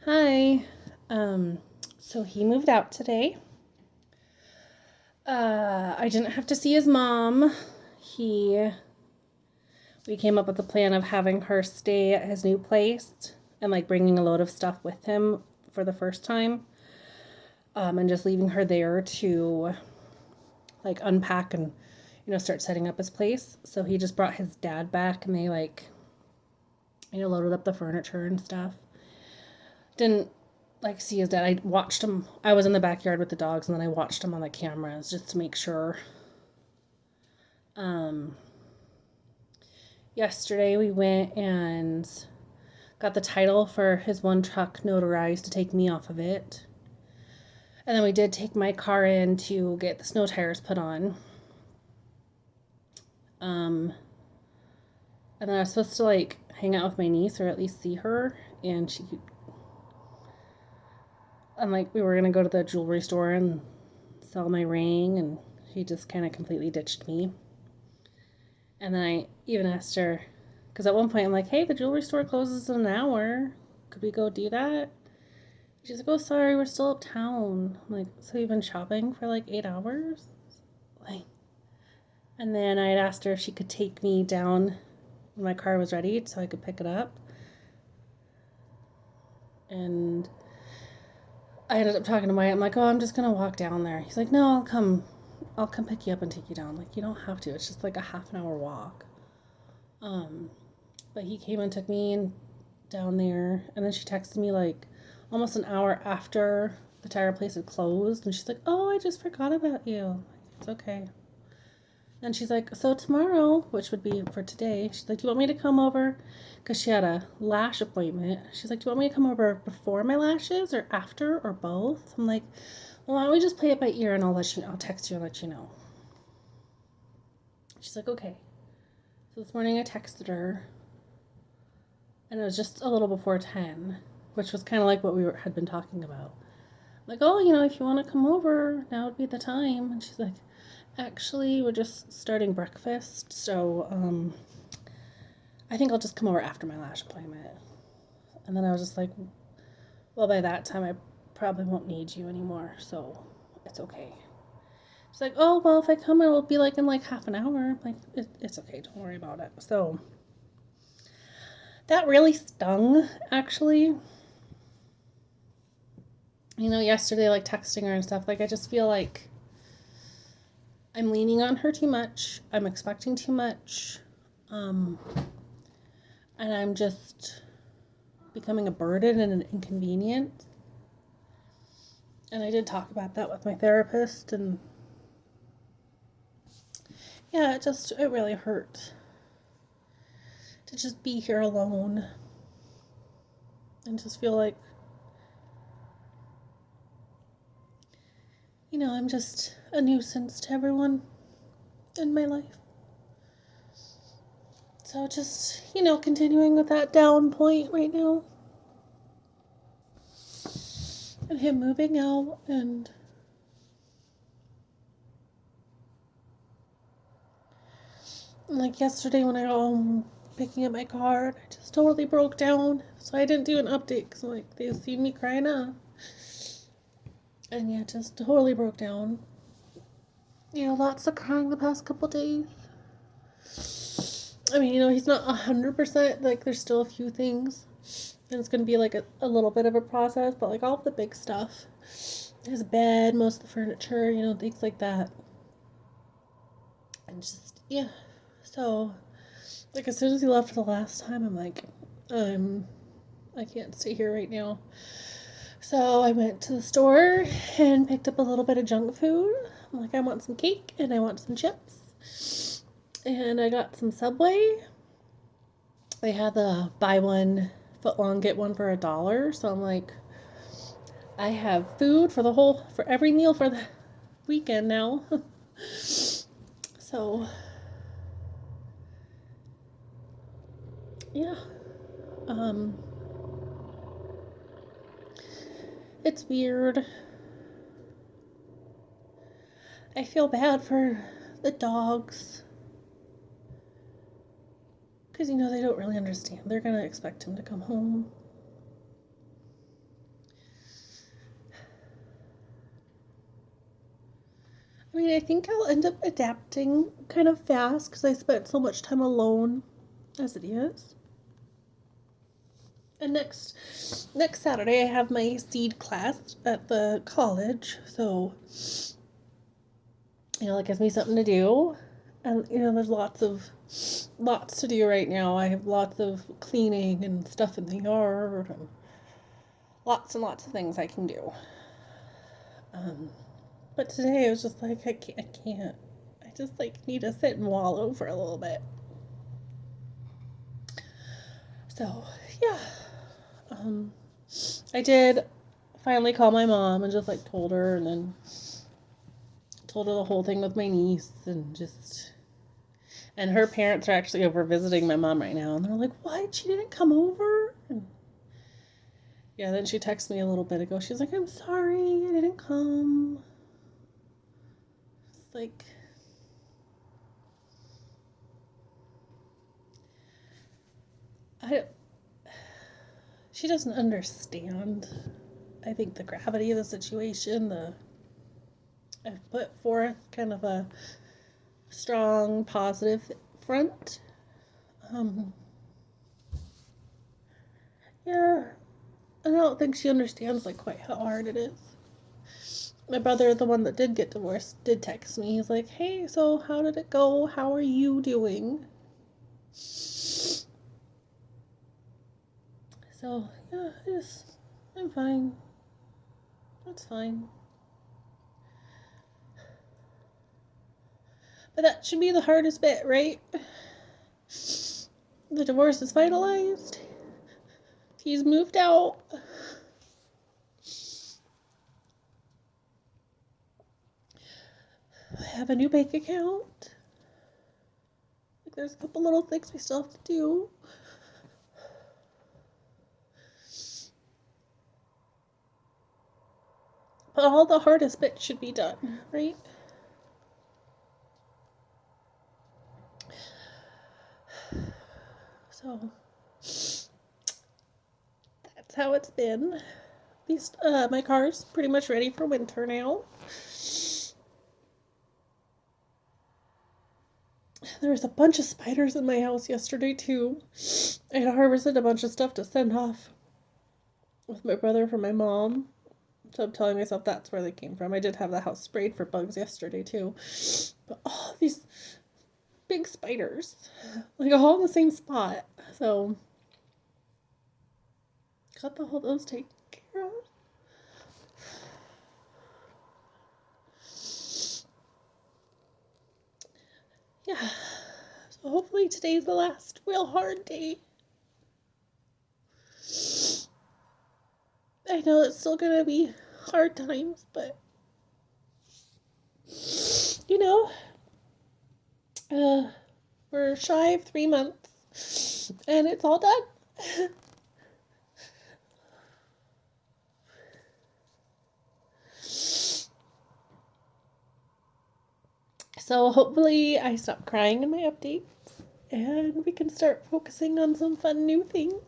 Hi. Um, so he moved out today. I didn't have to see his mom. He we came up with the plan of having her stay at his new place and like bringing a load of stuff with him for the first time. And just leaving her there to like unpack and start setting up his place. So he just brought his dad back and they loaded up the furniture and stuff. Didn't like see his dad. I watched him. I was in the backyard with the dogs, and then I watched him on the cameras just to make sure. Um, Yesterday we went and got the title for his one truck notarized to take me off of it, and then we did take my car in to get the snow tires put on. Um, and then I was supposed to like hang out with my niece or at least see her, and I'm like, we were gonna go to the jewelry store and sell my ring, and she just kind of completely ditched me. And then I even asked her, because at one point I'm like, hey, the jewelry store closes in an hour. Could we go do that? She's like, oh, sorry, we're still uptown. I'm like, so you've been shopping for like 8 hours? Like, and then I had asked her if she could take me down when my car was ready so I could pick it up. And I ended up talking to Maya. I'm like, oh, I'm just going to walk down there. He's like, no, I'll come pick you up and take you down. Like, you don't have to. It's just like a half an hour walk. Um, but he came and took me down there, and then she texted me like almost an hour after the tire place had closed, and she's like, "Oh, I just forgot about you. It's okay." And she's like, "So tomorrow, which would be for today, she's like, do you want me to come over?" Because she had a lash appointment. She's like, "Do you want me to come over before my lashes or after or both?" I'm like, "Well, why don't we just play it by ear, and I'll text you and let you know." She's like, "Okay." So this morning I texted her, and it was just a little before 10, which was kind of like what had been talking about. Like, oh, if you want to come over, now would be the time. And she's like, actually, we're just starting breakfast, so I think I'll just come over after my lash appointment. And then I was just like, well, by that time, I probably won't need you anymore, so it's okay. She's like, oh, well, if I come, it will be like in like half an hour. I'm like, it's okay, don't worry about it. So that really stung, actually. Yesterday, like texting her and stuff, like I just feel like I'm leaning on her too much. I'm expecting too much. Um, and I'm just becoming a burden and an inconvenience. And I did talk about that with my therapist, and yeah, it really hurt to just be here alone and just feel like, I'm just a nuisance to everyone in my life. So just, continuing with that down point right now. And him moving out, and like yesterday when I got home picking up my car, I just totally broke down. So I didn't do an update because like they see me crying up. And yeah, just totally broke down. Lots of crying the past couple days. I mean, he's not 100%, like there's still a few things. And it's gonna be like a little bit of a process, but like all of the big stuff. His bed, most of the furniture, things like that. And just yeah. So like as soon as he left the last time, I'm like, I can't stay here right now. So I went to the store and picked up a little bit of junk food. I'm like, I want some cake and I want some chips. And I got some Subway. They had the buy one foot long get one for $1. So I'm like, I have food for every meal for the weekend now. So yeah. Um it's weird. I feel bad for the dogs. Because, they don't really understand. They're going to expect him to come home. I mean, I think I'll end up adapting kind of fast because I spent so much time alone as it is. And next Saturday I have my seed class at the college, so it gives me something to do. And there's lots to do right now. I have lots of cleaning and stuff in the yard and lots and lots of things I can do. But today I was just like, I can't. I just need to sit and wallow for a little bit. So yeah, I did finally call my mom and just told her, and then told her the whole thing with my niece, and her parents are actually over visiting my mom right now, and they're like, "What? She didn't come over?" And yeah, then she texted me a little bit ago. She's like, "I'm sorry, I didn't come." It's like, she doesn't understand, I think, the gravity of the situation. I've put forth kind of a strong, positive front. Yeah, I don't think she understands quite how hard it is. My brother, the one that did get divorced, did text me. He's like, "Hey, so how did it go? How are you doing?" So yeah, I'm fine. That's fine. But that should be the hardest bit, right? The divorce is finalized. He's moved out. I have a new bank account. There's a couple little things we still have to do. But all the hardest bits should be done, right? So that's how it's been. At least my car's pretty much ready for winter now. There was a bunch of spiders in my house yesterday too. I had harvested a bunch of stuff to send off with my brother for my mom. So I'm telling myself that's where they came from. I did have the house sprayed for bugs yesterday too. But these big spiders, all in the same spot. So got all those taken care of. Yeah. So hopefully today's the last real hard day. I know it's still gonna be hard times, but we're shy of 3 months and it's all done. So hopefully I stop crying in my updates and we can start focusing on some fun new things.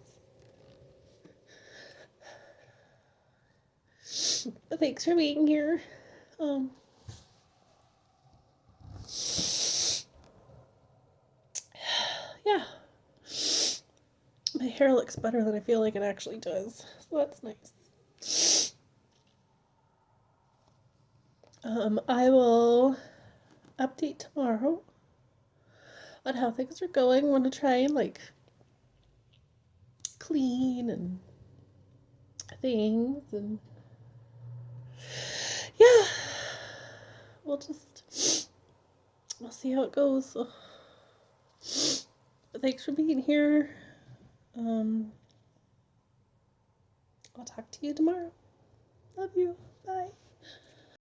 Thanks for being here. Yeah. My hair looks better than I feel like it actually does. So that's nice. I will update tomorrow on how things are going. I want to try and clean and things, and yeah, we'll see how it goes. So, thanks for being here. I'll talk to you tomorrow. Love you. Bye.